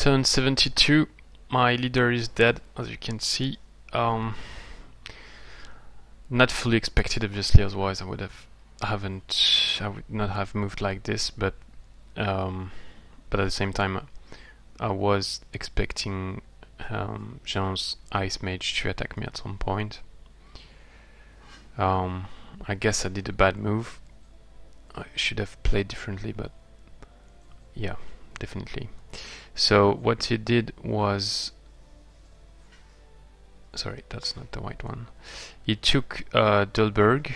turn 72, my leader is dead, as you can see. Not fully expected, obviously, otherwise I would not have moved like this, but at the same time I was expecting Jean's Ice Mage to attack me at some point. I guess I did a bad move. I should have played differently, but yeah, definitely. So what he did was... Sorry, that's not the right one. He took Dulberg.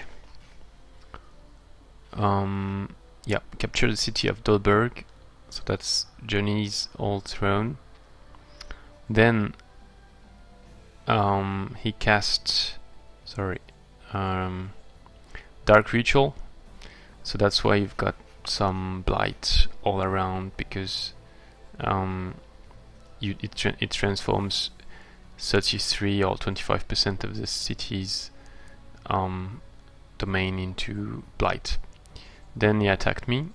Yeah, captured the city of Dulberg. So that's Jonny's old throne. Then he cast... Sorry. Dark Ritual. So that's why you've got some blight all around, because it transforms 33 or 25% of the city's domain into blight. Then he attacked me,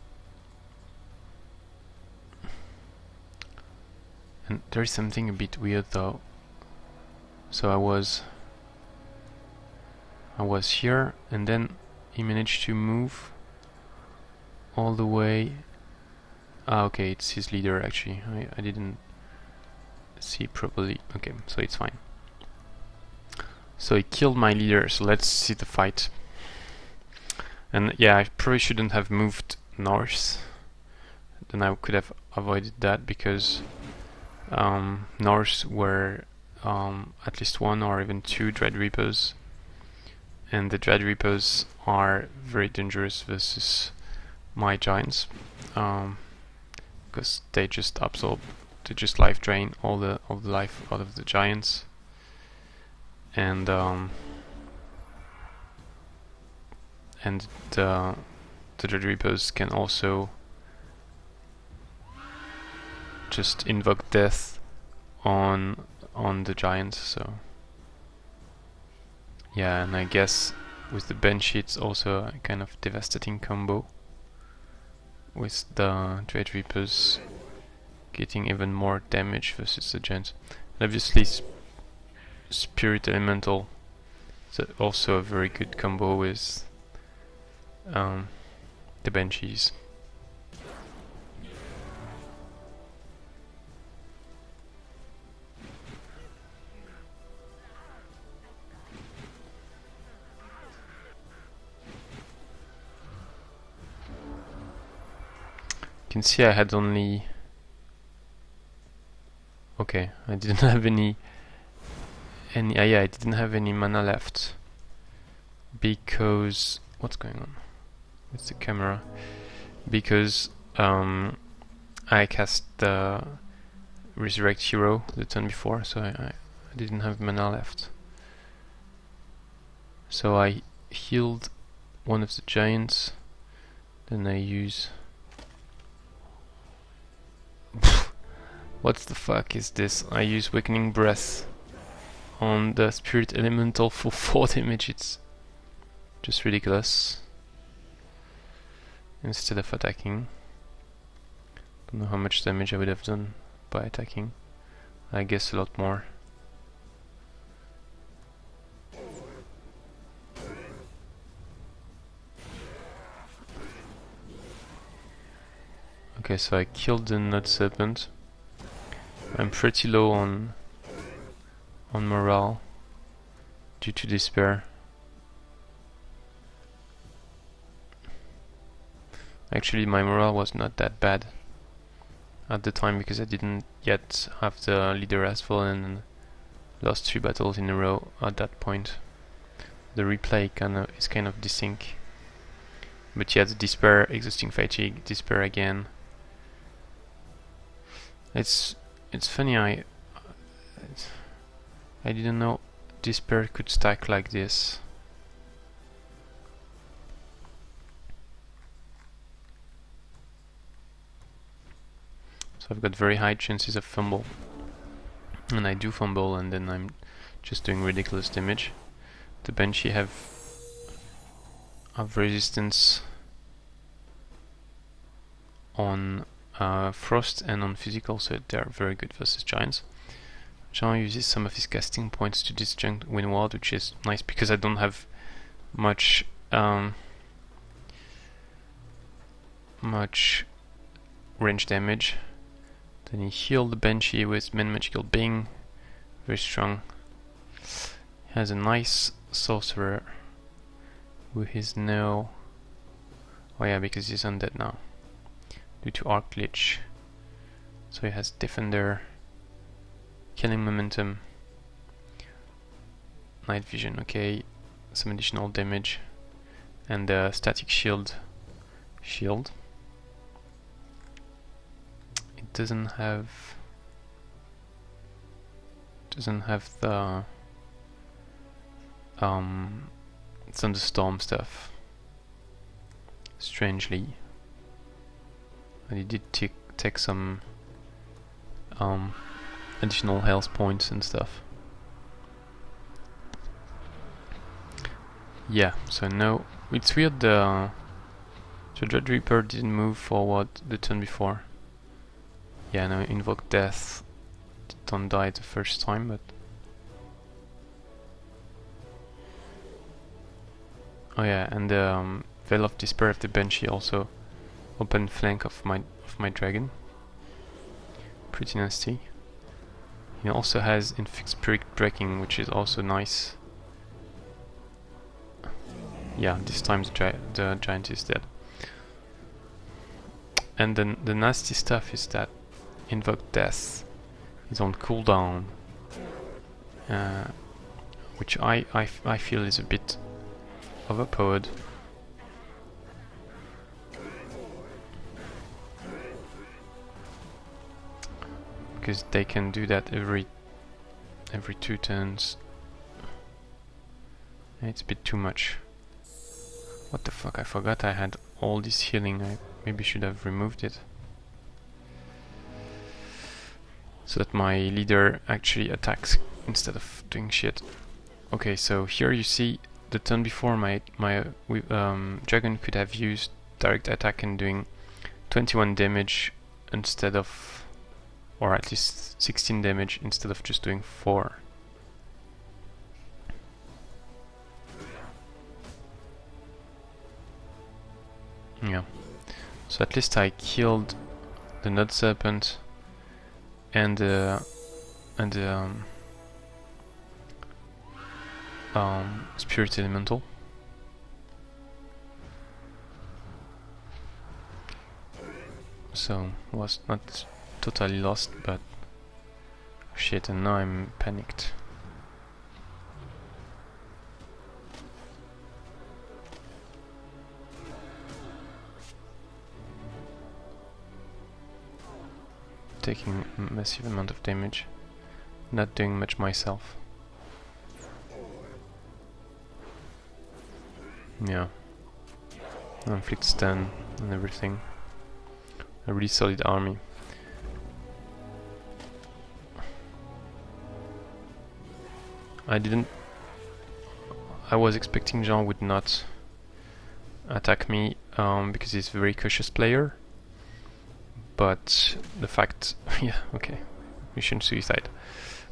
and there is something a bit weird though. So I was here, and then he managed to move all the way. Okay, it's his leader actually. I didn't see properly. Okay, so it's fine. So he killed my leader, so let's see the fight. And yeah, I probably shouldn't have moved north. Then I could have avoided that, because north were at least one or even two Dread Reapers. And the Dread Reapers are very dangerous versus my giants, because they just life drain all the life out of the giants, and the Dread Reapers can also just invoke death on the giants. So yeah, and I guess with the Banshee it's also a kind of devastating combo, with the Dread Reapers getting even more damage versus the giants. And obviously Spirit Elemental is also a very good combo with the Banshees. You can see I had only... Okay, I didn't have any yeah, I didn't have any mana left, because... What's going on with the camera? Because I cast the Resurrect Hero the turn before, so I didn't have mana left. So I healed one of the giants, then I use... What the fuck is this? I use Awakening Breath on the Spirit Elemental for 4 damage. It's just ridiculous. Instead of attacking. Don't know how much damage I would have done by attacking. I guess a lot more. Okay, so I killed the Nut Serpent. I'm pretty low on morale due to despair. Actually, my morale was not that bad at the time, because I didn't yet have the leader as fallen and lost 3 battles in a row at that point. The replay is kind of desync. But yeah, the despair, exhausting fatigue, despair again. It's funny, I didn't know despair could stack like this. So I've got very high chances of fumble, and I do fumble, and then I'm just doing ridiculous damage. The Banshee have resistance on frost and on physical, so they're very good versus giants. Jonny uses some of his casting points to disjunct Windward, which is nice because I don't have much range damage. Then he healed the Banshee with Man Magical Being, very strong. He has a nice Sorcerer who is now, oh yeah, because he's undead now due to Arc Glitch. So he has Defender, Killing Momentum, Night Vision, okay, some additional damage, and Static Shield. It doesn't have the thunderstorm stuff, strangely, but he did take some additional health points and stuff. Yeah, so now it's weird the Dread Reaper didn't move forward the turn before. Yeah, no, Invoke Death don't die the first time, but oh yeah, and the Veil of Despair of the Banshee also open flank of my dragon. Pretty nasty. He also has Inflict Spirit Breaking, which is also nice. Yeah, this time the giant is dead. And then the nasty stuff is that Invoke Death is on cooldown, which I feel is a bit overpowered. Because they can do that every 2 turns. It's a bit too much. What the fuck, I forgot I had all this healing. I maybe should have removed it, so that my leader actually attacks instead of doing shit. Okay, so here you see the turn before my dragon could have used direct attack and doing 21 damage instead of, or at least 16 damage instead of just doing 4. Yeah, so at least I killed the Nut Serpent and Spirit Elemental. So was not totally lost, but shit, and now I'm panicked. Taking a massive amount of damage, not doing much myself. Yeah, inflict stun and everything. A really solid army. I was expecting Jean would not attack me because he's a very cautious player. But the fact, yeah, okay, mission suicide.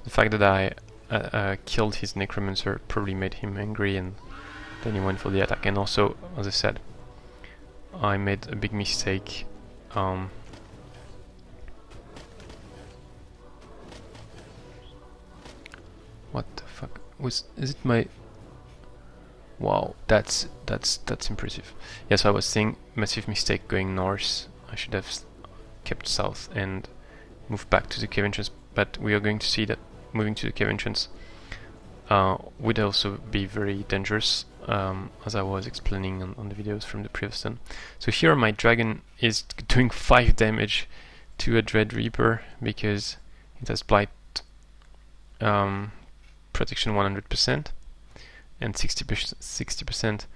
The fact that I killed his Necromancer probably made him angry, and then he went for the attack. And also, as I said, I made a big mistake. What the fuck is it? My wow, that's impressive. Yes, I was saying massive mistake going north. I should have kept south and moved back to the cave entrance, but we are going to see that moving to the cave entrance would also be very dangerous, as I was explaining on the videos from the previous turn. So here my dragon is doing 5 damage to a Dread Reaper because it has Blight protection 100% and 60%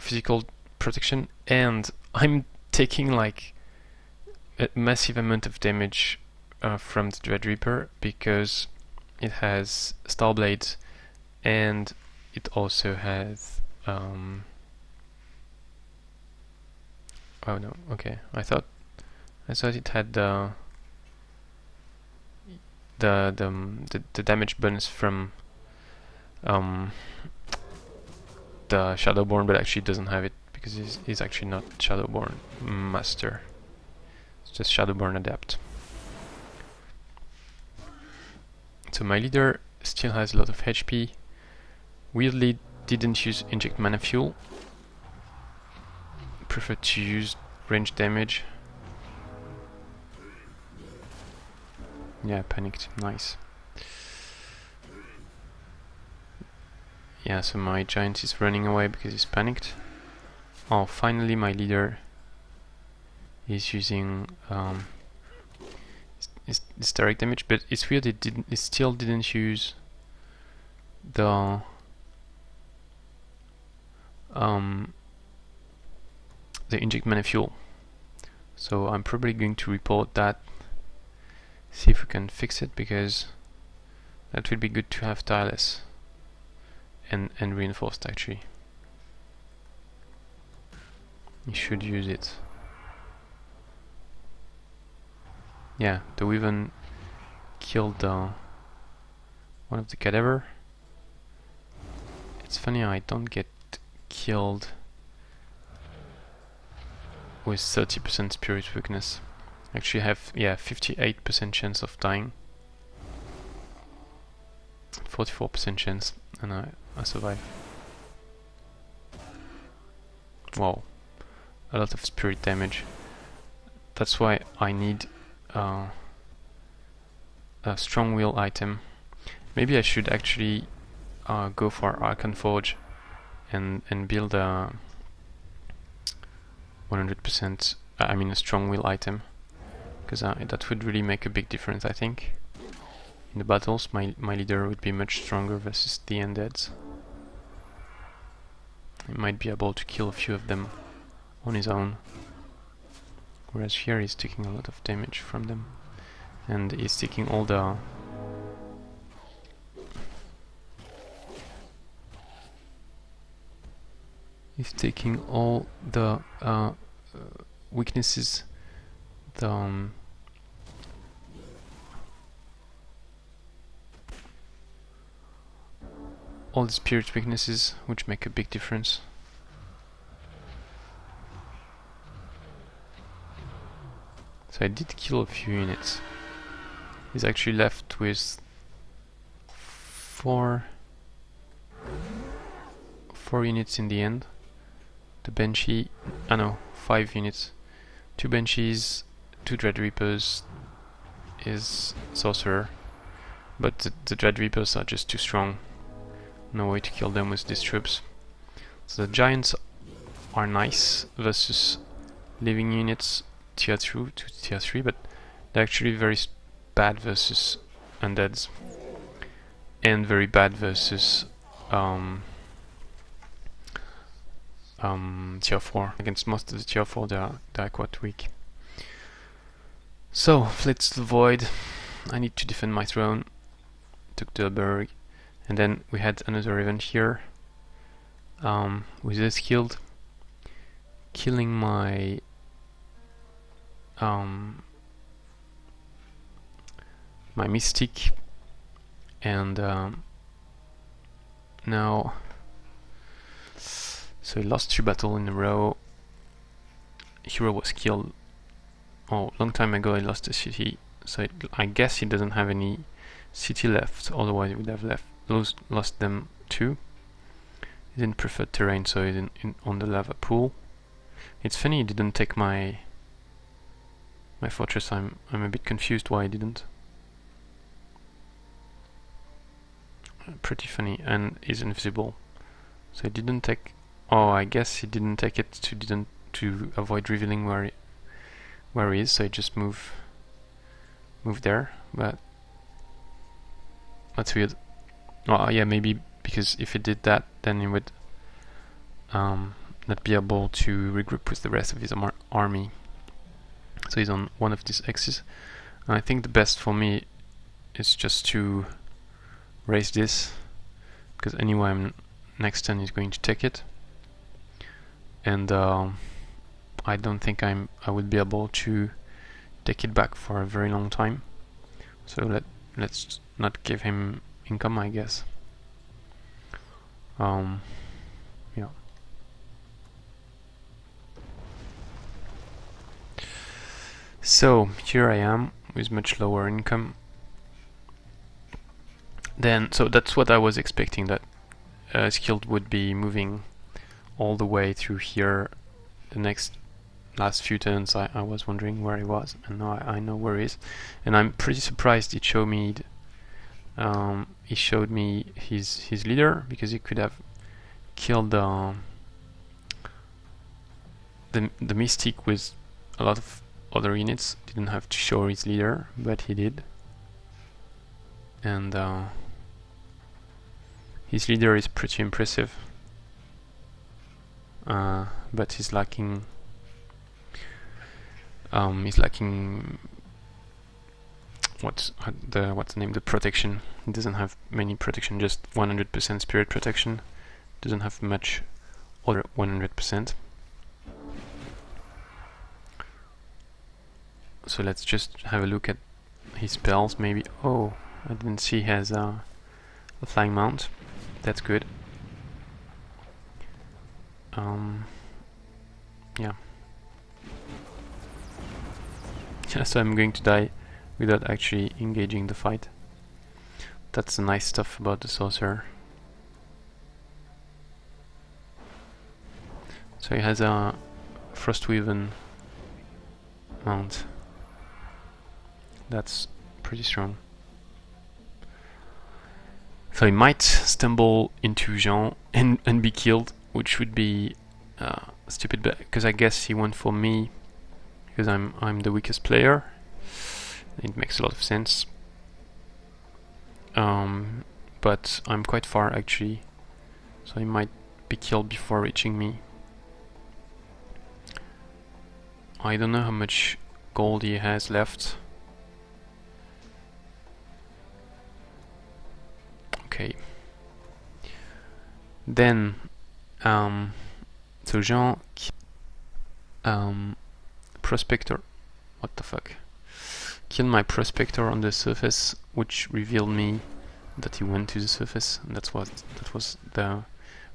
physical protection, and I'm taking like a massive amount of damage from the Dread Reaper because it has Starblades and it also has oh no, okay, I thought I thought it had the damage bonus from the Shadowborn, but actually it doesn't have it because he's actually not Shadowborn Master. It's just Shadowborn Adept. So my leader still has a lot of HP. Weirdly didn't use inject mana fuel. Preferred to use range damage. Yeah, panicked. Nice. Yeah, so my giant is running away because he's panicked. Oh, finally my leader is using it's direct damage, but it's weird it still didn't use the inject mana fuel. So I'm probably going to report that, see if we can fix it, because that would be good to have tireless and reinforced actually. You should use it. Yeah, the Wyvern killed one of the cadaver. It's funny I don't get killed with 30% spirit weakness. Actually have 58% chance of dying. 44% chance, and I survive. Wow, a lot of spirit damage. That's why I need a strong will item. Maybe I should actually go for Archon Forge and build a 100%, I mean a strong will item, because that would really make a big difference, I think. In the battles, my leader would be much stronger versus the undeads. He might be able to kill a few of them on his own, whereas here he's taking a lot of damage from them, and he's taking all the weaknesses, all the spirit weaknesses, which make a big difference. So I did kill a few units. He's actually left with four units in the end. The Banshee, no, 5 units. 2 Banshees, 2 Dread Reapers, is Sorcerer. But the Dread Reapers are just too strong. No way to kill them with these troops. So the Giants are nice versus living units tier 2 to tier 3, but they're actually very bad versus undeads. And very bad versus tier 4. Against most of the tier 4 they're quite weak. So, Fleets to the Void. I need to defend my throne. Took the Berg. And then we had another event here with Eskild killing my my Mystic, and now so he lost 2 battles in a row. Hero was killed. Oh, long time ago he lost a city, so I guess he doesn't have any city left, otherwise he would have lost them too. He's in preferred terrain, so he's on the lava pool. It's funny he didn't take my fortress. I'm a bit confused why he didn't. Pretty funny, and he's invisible. So he didn't take. Oh, I guess he didn't take it to avoid revealing where he is. So he just moved there, but that's weird. Oh yeah, maybe because if he did that, then he would not be able to regroup with the rest of his army. So he's on one of these X's. And I think the best for me is just to raise this, because anyway next turn is going to take it, and I don't think I would be able to take it back for a very long time. So let's not give him income, I guess. Yeah. So here I am with much lower income. Then, so that's what I was expecting, that Eskild would be moving all the way through here. The last few turns I was wondering where he was, and now I know where he is. And I'm pretty surprised he showed me his leader, because he could have killed the Mystic with a lot of other units. Didn't have to show his leader, but he did. And his leader is pretty impressive, but he's lacking what's the name? The protection. He doesn't have many protection, just 100% spirit protection. Doesn't have much other 100%. So let's just have a look at his spells. Maybe. Oh, I didn't see he has a flying mount. That's good. Yeah. So I'm going to die without actually engaging the fight. That's the nice stuff about the Sorcerer. So he has a Frostweaven mount. That's pretty strong. So he might stumble into Jean and be killed, which would be stupid, because I guess he went for me because I'm the weakest player. It makes a lot of sense. But I'm quite far actually, so he might be killed before reaching me. I don't know how much gold he has left. Okay. Then, so Jean, Prospector, what the fuck? Killed my Prospector on the surface, which revealed me that he went to the surface, and that was the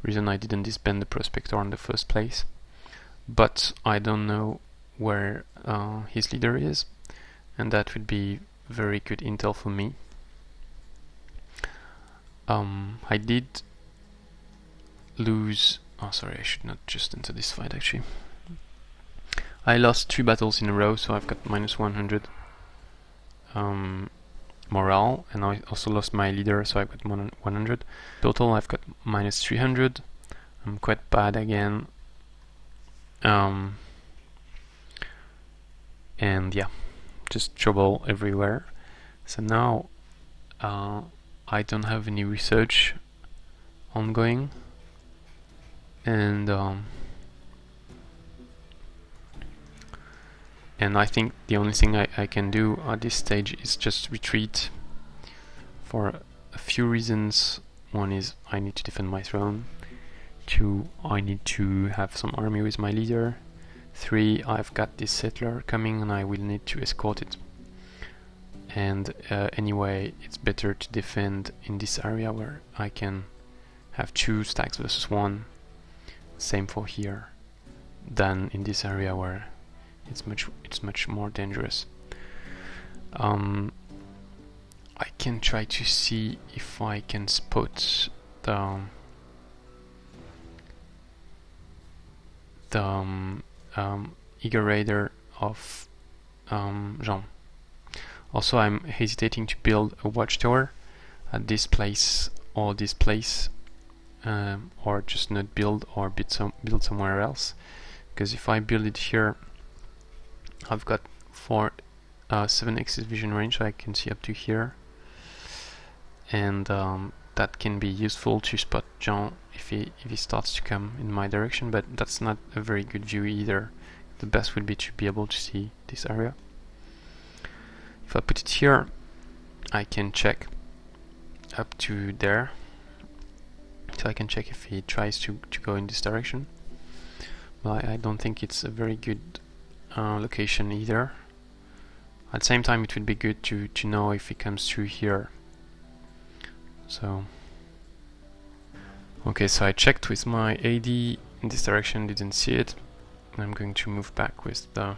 reason I didn't disband the Prospector in the first place. But I don't know where his leader is, and that would be very good intel for me. I did lose. Oh, sorry, I should not just enter this fight actually. I lost 2 battles in a row, so I've got minus 100 morale, and I also lost my leader, so I've got 100. Total, I've got minus 300. I'm quite bad again. And yeah, just trouble everywhere. So now I don't have any research ongoing, and I think the only thing I can do at this stage is just retreat for a few reasons. One is I need to defend my throne. 2, I need to have some army with my leader. 3, I've got this settler coming and I will need to escort it. And anyway, it's better to defend in this area where I can have 2 stacks versus 1, same for here, than in this area where it's much more dangerous. I can try to see if I can spot the Eager Raider of Jean. Also, I'm hesitating to build a watchtower at this place or this place, or just not build, or build somewhere else. Because if I build it here, I've got 7x vision range, so I can see up to here, and that can be useful to spot Jean if he starts to come in my direction. But that's not a very good view either. The best would be to be able to see this area. If I put it here, I can check up to there, so I can check if he tries to go in this direction. But I don't think it's a very good location either. At the same time, it would be good to know if he comes through here. So, okay, so I checked with my AD in this direction, didn't see it. I'm going to move back with the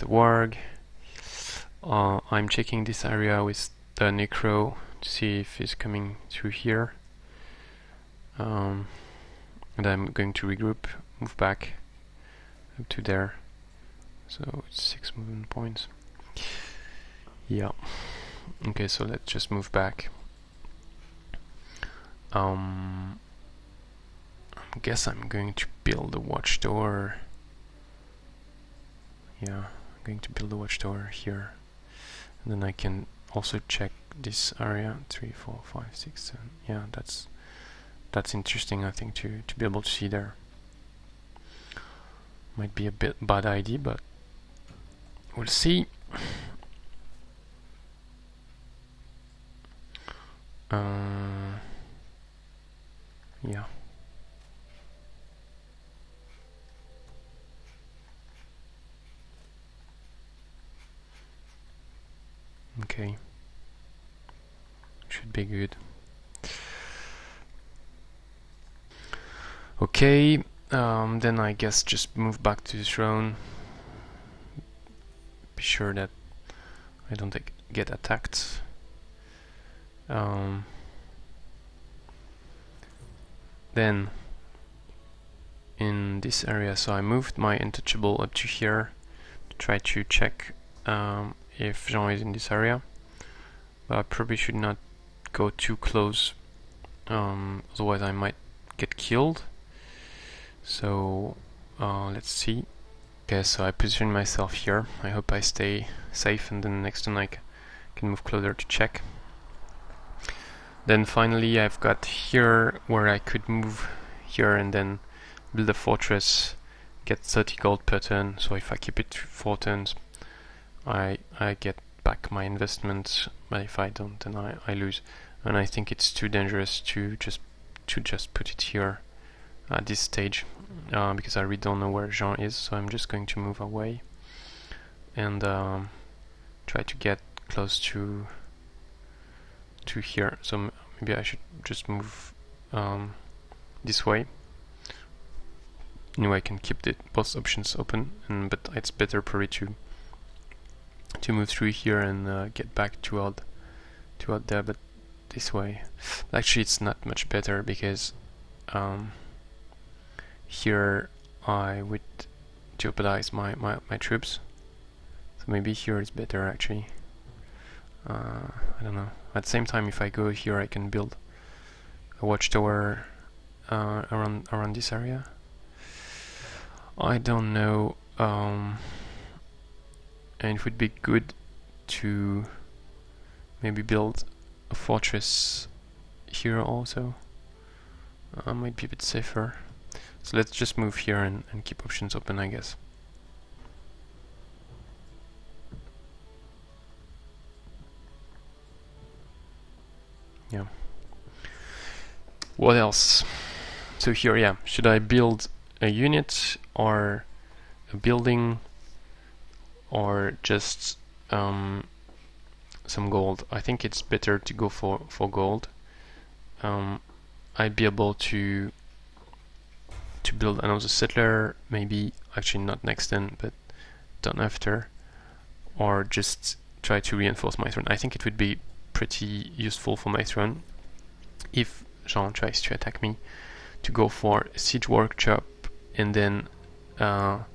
warg. I'm checking this area with the necro to see if he's coming through here. And I'm going to regroup, move back up to there. So it's 6 movement points. Yeah. Okay, so let's just move back. I guess I'm going to build a watchtower. Yeah, I'm going to build a watchtower here. And then I can also check this area. 3, 4, 5, 6, 7. Yeah, that's interesting, I think, to be able to see there. Might be a bit bad idea, but we'll see. Yeah. Okay. Should be good. Okay, then I guess just move back to the throne. Be sure that I don't get attacked. Then in this area, so I moved my untouchable up to here to try to check if Jean is in this area. But I probably should not go too close, otherwise I might get killed. So let's see. Okay, so I position myself here. I hope I stay safe, and then next turn I can move closer to check. Then finally I've got here where I could move here and then build a fortress, get 30 gold per turn. So if I keep it 4 turns, I get back my investment, but if I don't, then I lose. And I think it's too dangerous to just put it here at this stage, because I really don't know where Jean is. So I'm just going to move away and try to get close to here. So maybe I should just move this way. Anyway, I can keep both options open, but it's better probably to move through here and get back toward there, but this way. Actually, it's not much better because here I would jeopardize my troops. So maybe here is better actually. I don't know. At the same time, if I go here, I can build a watchtower around this area. I don't know. And it would be good to maybe build a fortress here also. Might be a bit safer. So let's just move here and keep options open, I guess. Yeah. What else? So here, yeah, should I build a unit or a building or just some gold? I think it's better to go for gold. I'd be able to build another settler, maybe actually not next turn, but turn after, or just try to reinforce my throne. I think it would be pretty useful for my throne if Jean tries to attack me, to go for a siege workshop and then the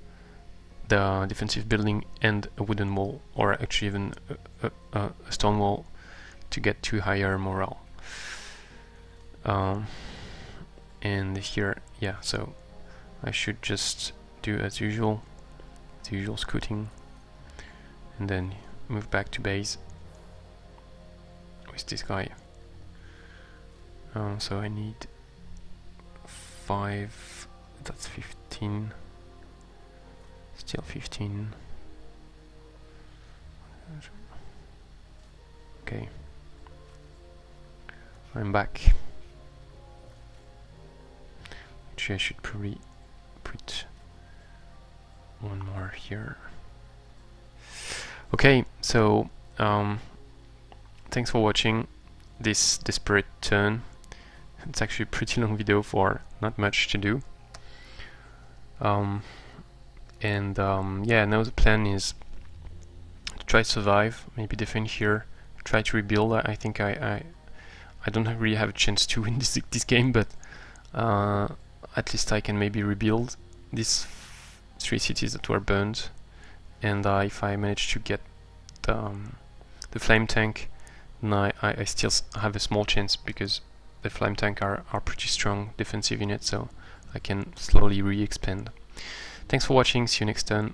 defensive building and a wooden wall, or actually even a stone wall, to get to higher morale. And here, yeah, so I should just do as usual, the usual scouting, and then move back to base with this guy. So I need 5, that's 15, still 15. Okay, I'm back. Actually, I should probably put one more here. Okay, so thanks for watching this desperate turn. It's actually a pretty long video for not much to do. Yeah, now the plan is to try to survive, maybe defend here, try to rebuild. I think I don't really have a chance to win this game, but at least I can maybe rebuild these 3 cities that were burned, and if I manage to get the flame tank, then I still have a small chance, because the flame tank are pretty strong defensive units, so I can slowly re-expand. Thanks for watching, see you next time.